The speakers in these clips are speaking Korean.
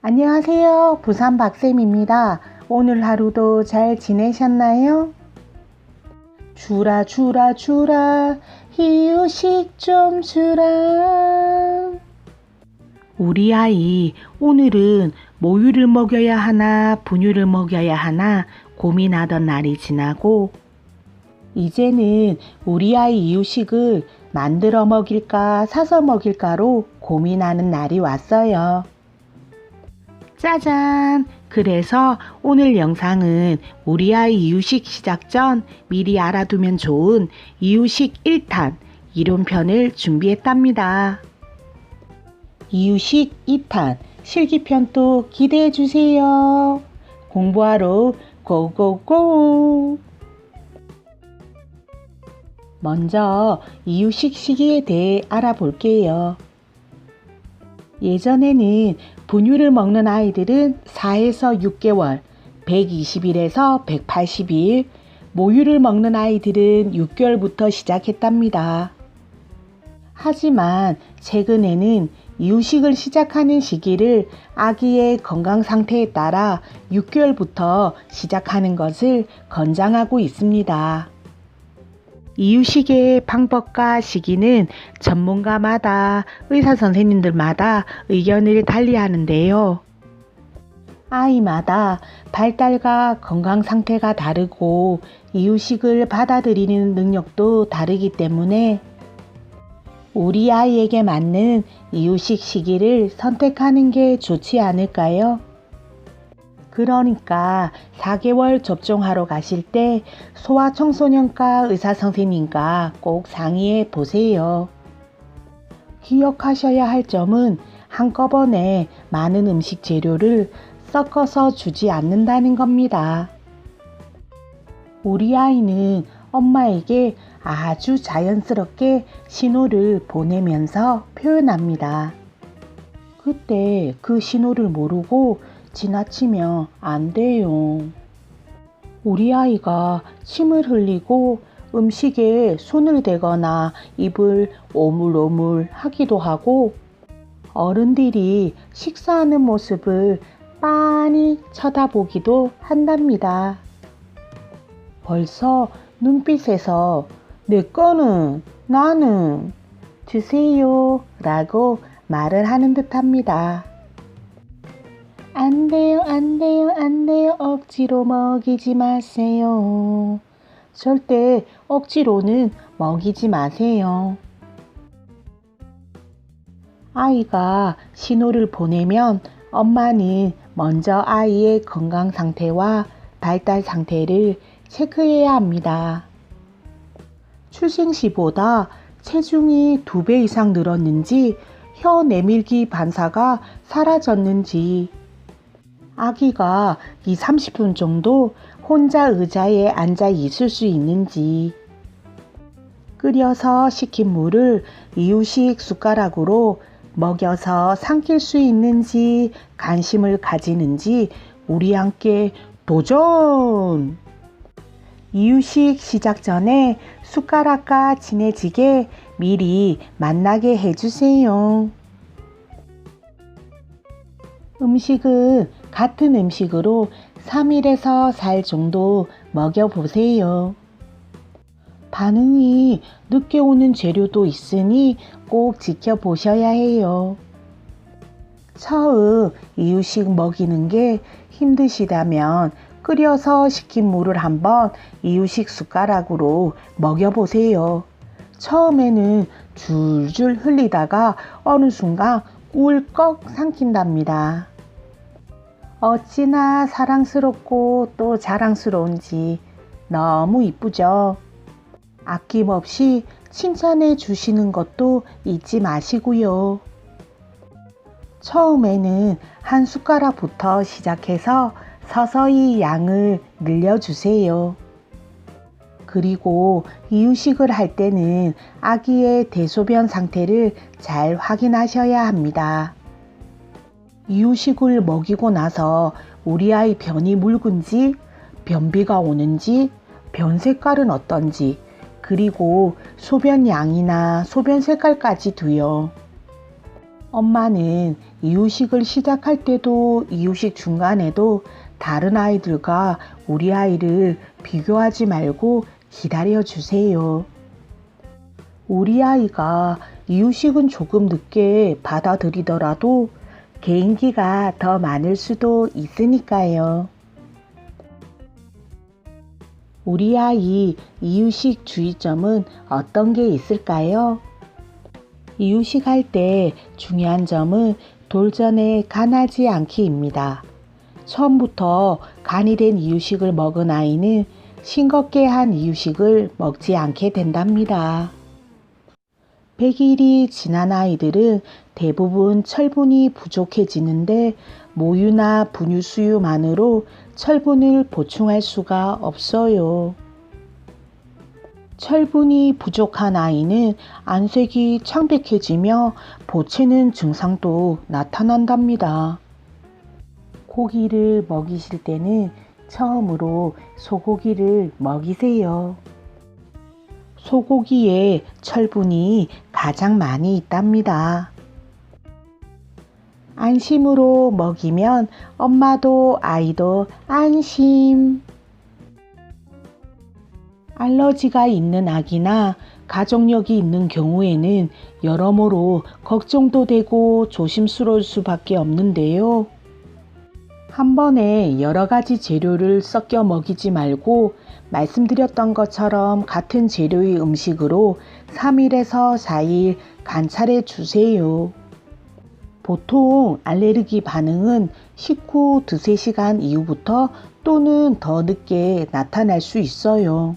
안녕하세요. 부산 박쌤입니다. 오늘 하루도 잘 지내셨나요? 주라 주라 주라 이유식 좀 주라. 우리 아이 오늘은 모유를 먹여야 하나 분유를 먹여야 하나 고민하던 날이 지나고 이제는 우리 아이 이유식을 만들어 먹일까 사서 먹일까로 고민하는 날이 왔어요. 짜잔! 그래서 오늘 영상은 우리 아이 이유식 시작 전 미리 알아두면 좋은 이유식 1탄 이론편을 준비했답니다. 이유식 2탄 실기편도 기대해주세요. 공부하러 고고고! 먼저 이유식 시기에 대해 알아볼게요. 예전에는 분유를 먹는 아이들은 4에서 6개월, 120일에서 180일, 모유를 먹는 아이들은 6개월부터 시작했답니다. 하지만 최근에는 이유식을 시작하는 시기를 아기의 건강 상태에 따라 6개월부터 시작하는 것을 권장하고 있습니다. 이유식의 방법과 시기는 전문가마다 의사 선생님들마다 의견을 달리하는데요. 아이마다 발달과 건강 상태가 다르고 이유식을 받아들이는 능력도 다르기 때문에 우리 아이에게 맞는 이유식 시기를 선택하는 게 좋지 않을까요? 그러니까 4개월 접종하러 가실 때 소아청소년과 의사선생님과 꼭 상의해 보세요. 기억하셔야 할 점은 한꺼번에 많은 음식 재료를 섞어서 주지 않는다는 겁니다. 우리 아이는 엄마에게 아주 자연스럽게 신호를 보내면서 표현합니다. 그때 그 신호를 모르고 지나치면 안 돼요. 우리 아이가 침을 흘리고 음식에 손을 대거나 입을 오물오물 하기도 하고 어른들이 식사하는 모습을 빤히 쳐다보기도 한답니다. 벌써 눈빛에서 내 거는 나는 주세요 라고 말을 하는 듯합니다. 안 돼요, 안 돼요, 안 돼요. 억지로 먹이지 마세요. 절대 억지로는 먹이지 마세요. 아이가 신호를 보내면 엄마는 먼저 아이의 건강 상태와 발달 상태를 체크해야 합니다. 출생 시보다 체중이 2배 이상 늘었는지 혀 내밀기 반사가 사라졌는지 아기가 20-30분 정도 혼자 의자에 앉아 있을 수 있는지 끓여서 식힌 물을 이유식 숟가락으로 먹여서 삼킬 수 있는지 관심을 가지는지 우리 함께 도전! 이유식 시작 전에 숟가락과 친해지게 미리 만나게 해주세요. 음식은 같은 음식으로 3일에서 4일 정도 먹여보세요. 반응이 늦게 오는 재료도 있으니 꼭 지켜보셔야 해요. 처음 이유식 먹이는 게 힘드시다면 끓여서 식힌 물을 한번 이유식 숟가락으로 먹여보세요. 처음에는 줄줄 흘리다가 어느 순간 꿀꺽 삼킨답니다. 어찌나 사랑스럽고 또 자랑스러운지 너무 이쁘죠? 아낌없이 칭찬해 주시는 것도 잊지 마시고요. 처음에는 한 숟가락부터 시작해서 서서히 양을 늘려주세요. 그리고 이유식을 할 때는 아기의 대소변 상태를 잘 확인하셔야 합니다. 이유식을 먹이고 나서 우리 아이 변이 묽은지, 변비가 오는지, 변 색깔은 어떤지, 그리고 소변 양이나 소변 색깔까지도요. 엄마는 이유식을 시작할 때도 이유식 중간에도 다른 아이들과 우리 아이를 비교하지 말고 기다려 주세요. 우리 아이가 이유식은 조금 늦게 받아들이더라도 개인기가 더 많을 수도 있으니까요. 우리 아이 이유식 주의점은 어떤 게 있을까요? 이유식 할 때 중요한 점은 돌전에 간하지 않기입니다. 처음부터 간이 된 이유식을 먹은 아이는 싱겁게 한 이유식을 먹지 않게 된답니다. 100일이 지난 아이들은 대부분 철분이 부족해지는데 모유나 분유 수유만으로 철분을 보충할 수가 없어요. 철분이 부족한 아이는 안색이 창백해지며 보채는 증상도 나타난답니다. 고기를 먹이실 때는 처음으로 소고기를 먹이세요. 소고기에 철분이 가장 많이 있답니다. 안심으로 먹이면 엄마도 아이도 안심. 알러지가 있는 아기나 가족력이 있는 경우에는 여러모로 걱정도 되고 조심스러울 수밖에 없는데요. 한 번에 여러 가지 재료를 섞여 먹이지 말고 말씀드렸던 것처럼 같은 재료의 음식으로 3일에서 4일 관찰해 주세요. 보통 알레르기 반응은 식후 2~3시간 이후부터 또는 더 늦게 나타날 수 있어요.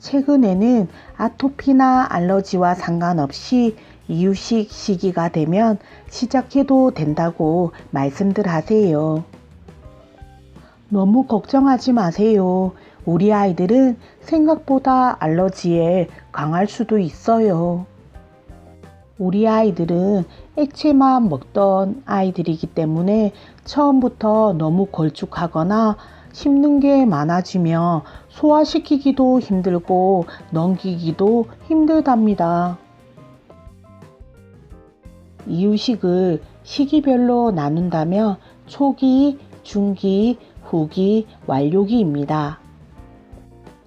최근에는 아토피나 알러지와 상관없이 이유식 시기가 되면 시작해도 된다고 말씀들 하세요. 너무 걱정하지 마세요. 우리 아이들은 생각보다 알러지에 강할 수도 있어요. 우리 아이들은 액체만 먹던 아이들이기 때문에 처음부터 너무 걸쭉하거나 씹는 게 많아지며 소화시키기도 힘들고 넘기기도 힘들답니다. 이유식을 시기별로 나눈다면 초기, 중기, 후기, 완료기입니다.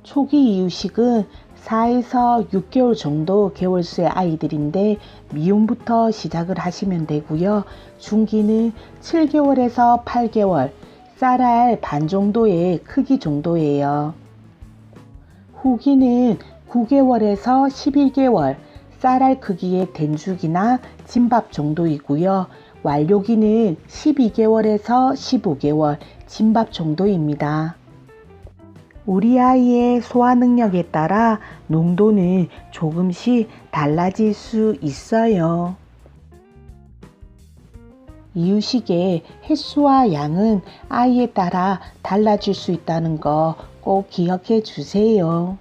초기 이유식은 4에서 6개월 정도 개월수의 아이들인데 미용부터 시작을 하시면 되고요. 중기는 7개월에서 8개월, 쌀알 반 정도의 크기 정도예요. 후기는 9개월에서 11개월, 쌀알 크기의 된죽이나 진밥 정도이고요. 완료기는 12개월에서 15개월, 진밥 정도입니다. 우리 아이의 소화 능력에 따라 농도는 조금씩 달라질 수 있어요. 이유식의 횟수와 양은 아이에 따라 달라질 수 있다는 거 꼭 기억해 주세요.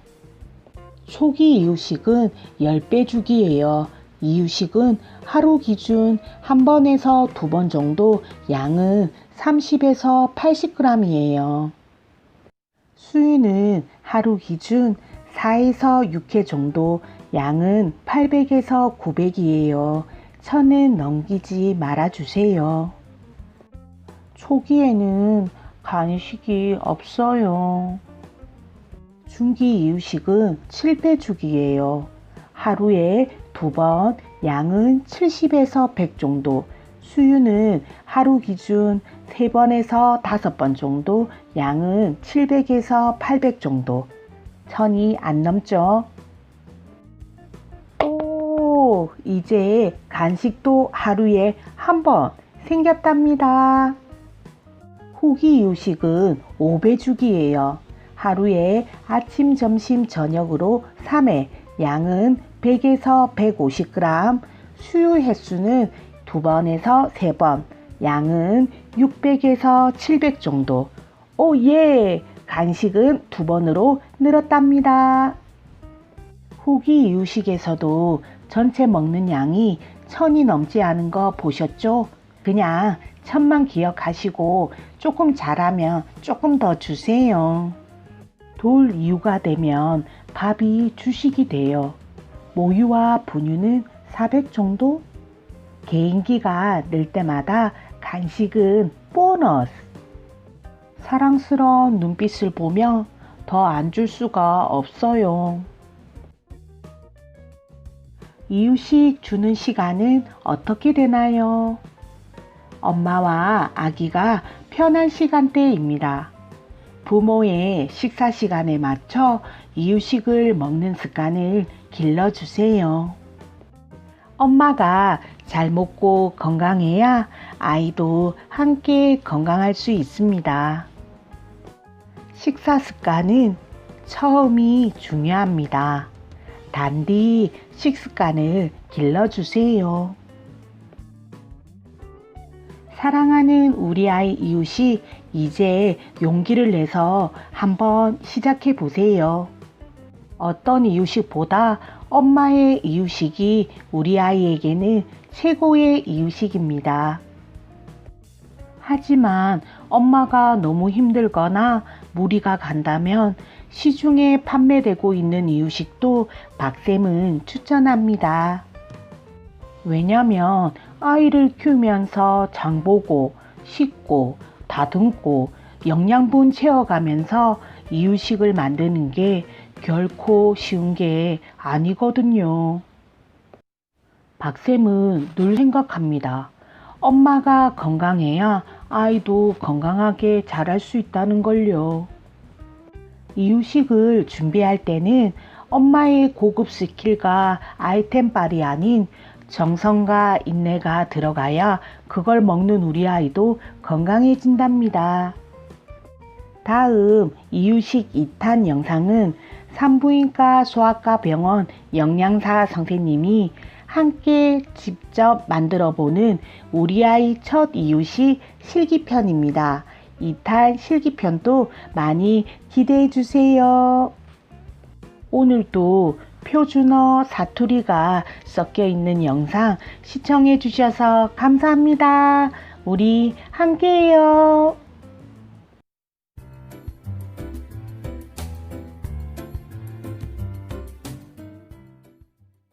초기 이유식은 10배 주기예요. 이유식은 하루 기준 1번에서 2번 정도, 양은 30에서 80g이에요. 수유는 하루 기준 4에서 6회 정도, 양은 800에서 900이에요. 1000은 넘기지 말아주세요. 초기에는 간식이 없어요. 중기 이유식은 7배 주기예요. 하루에 2번, 양은 70에서 100 정도, 수유는 하루 기준 3번에서 5번 정도, 양은 700에서 800 정도, 1000이 안 넘죠. 오, 이제 간식도 하루에 1번 생겼답니다. 후기 이유식은 5배 주기예요. 하루에 아침, 점심, 저녁으로 3회, 양은 100에서 150g, 수유 횟수는 2번에서 3번, 양은 600에서 700 정도. 오 예! 간식은 2번으로 늘었답니다. 후기 이유식에서도 전체 먹는 양이 1000이 넘지 않은 거 보셨죠? 그냥 1000만 기억하시고 조금 잘하면 조금 더 주세요. 돌 이유가 되면 밥이 주식이 돼요. 모유와 분유는 400 정도? 개인기가 늘 때마다 간식은 보너스. 사랑스러운 눈빛을 보며 더 안 줄 수가 없어요. 이유식 주는 시간은 어떻게 되나요? 엄마와 아기가 편한 시간대입니다. 부모의 식사 시간에 맞춰 이유식을 먹는 습관을 길러주세요. 엄마가 잘 먹고 건강해야 아이도 함께 건강할 수 있습니다. 식사 습관은 처음이 중요합니다. 단디 식습관을 길러주세요. 사랑하는 우리 아이 이유식, 이제 용기를 내서 한번 시작해 보세요. 어떤 이유식보다 엄마의 이유식이 우리 아이에게는 최고의 이유식입니다. 하지만 엄마가 너무 힘들거나 무리가 간다면 시중에 판매되고 있는 이유식도 박쌤은 추천합니다. 왜냐면 아이를 키우면서 장보고 씻고 다듬고 영양분 채워가면서 이유식을 만드는 게 결코 쉬운 게 아니거든요. 박쌤은 늘 생각합니다. 엄마가 건강해야 아이도 건강하게 자랄 수 있다는 걸요. 이유식을 준비할 때는 엄마의 고급 스킬과 아이템빨이 아닌 정성과 인내가 들어가야 그걸 먹는 우리 아이도 건강해진답니다. 다음 이유식 2탄 영상은 산부인과 소아과 병원 영양사 선생님이 함께 직접 만들어 보는 우리 아이 첫 이유식 실기편입니다. 2탄 실기편도 많이 기대해 주세요. 오늘도 표준어 사투리가 섞여 있는 영상 시청해 주셔서 감사합니다. 우리 함께해요.